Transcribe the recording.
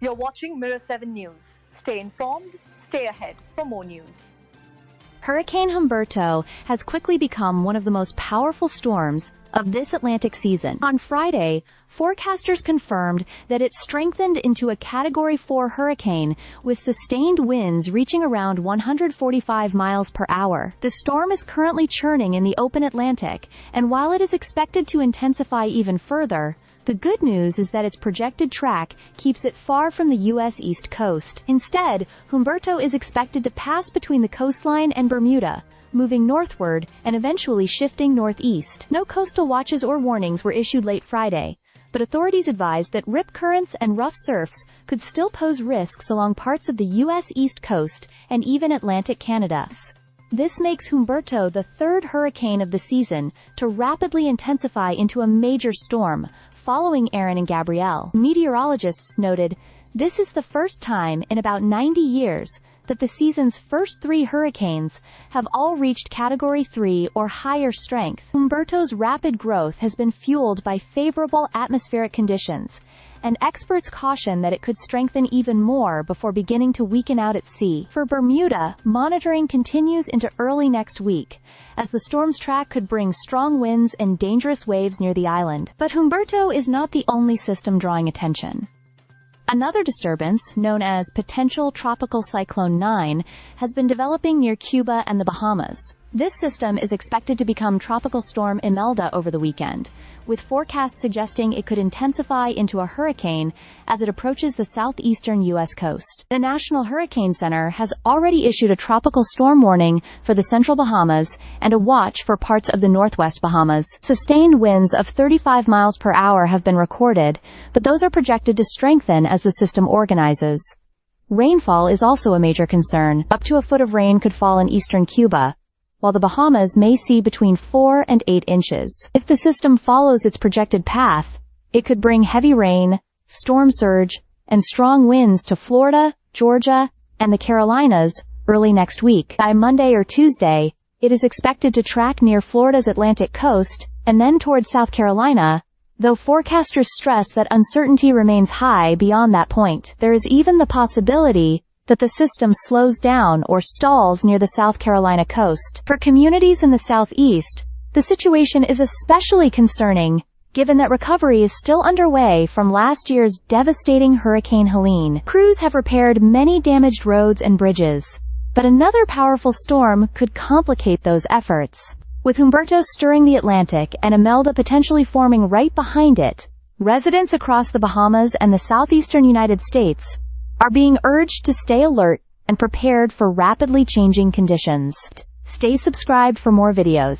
You're watching Mirror 7 News. Stay informed, stay ahead for more news. Hurricane Humberto has quickly become one of the most powerful storms of this Atlantic season. On Friday, forecasters confirmed that it strengthened into a Category 4 hurricane with sustained winds reaching around 145 miles per hour. The storm is currently churning in the open Atlantic, and while it is expected to intensify even further, the good news is that its projected track keeps it far from the U.S. East Coast. Instead, Humberto is expected to pass between the coastline and Bermuda, moving northward and eventually shifting northeast. No coastal watches or warnings were issued late Friday, but authorities advised that rip currents and rough surfs could still pose risks along parts of the U.S. East Coast and even Atlantic Canada. This makes Humberto the third hurricane of the season to rapidly intensify into a major storm, following Erin and Gabrielle. Meteorologists noted, this is the first time in about 90 years that the season's first three hurricanes have all reached Category 3 or higher strength. Humberto's rapid growth has been fueled by favorable atmospheric conditions, and experts caution that it could strengthen even more before beginning to weaken out at sea. For Bermuda, monitoring continues into early next week, as the storm's track could bring strong winds and dangerous waves near the island. But Humberto is not the only system drawing attention. Another disturbance, known as potential tropical cyclone 9, has been developing near Cuba and the Bahamas. This system is expected to become Tropical Storm Imelda over the weekend, with forecasts suggesting it could intensify into a hurricane as it approaches the southeastern U.S. coast. The National Hurricane Center has already issued a tropical storm warning for the central Bahamas and a watch for parts of the northwest Bahamas. Sustained winds of 35 miles per hour have been recorded, but those are projected to strengthen as the system organizes. Rainfall is also a major concern. Up to a foot of rain could fall in eastern Cuba, while the Bahamas may see between 4 and 8 inches. If the system follows its projected path, it could bring heavy rain, storm surge, and strong winds to Florida, Georgia, and the Carolinas early next week. By Monday or Tuesday, it is expected to track near Florida's Atlantic coast and then towards South Carolina, though forecasters stress that uncertainty remains high beyond that point. There is even the possibility that the system slows down or stalls near the South Carolina coast. For communities in the southeast, the situation is especially concerning, given that recovery is still underway from last year's devastating Hurricane Helene. Crews have repaired many damaged roads and bridges, but another powerful storm could complicate those efforts. With Humberto stirring the Atlantic and Imelda potentially forming right behind it, residents across the Bahamas and the southeastern United States are being urged to stay alert and prepared for rapidly changing conditions. Stay subscribed for more videos.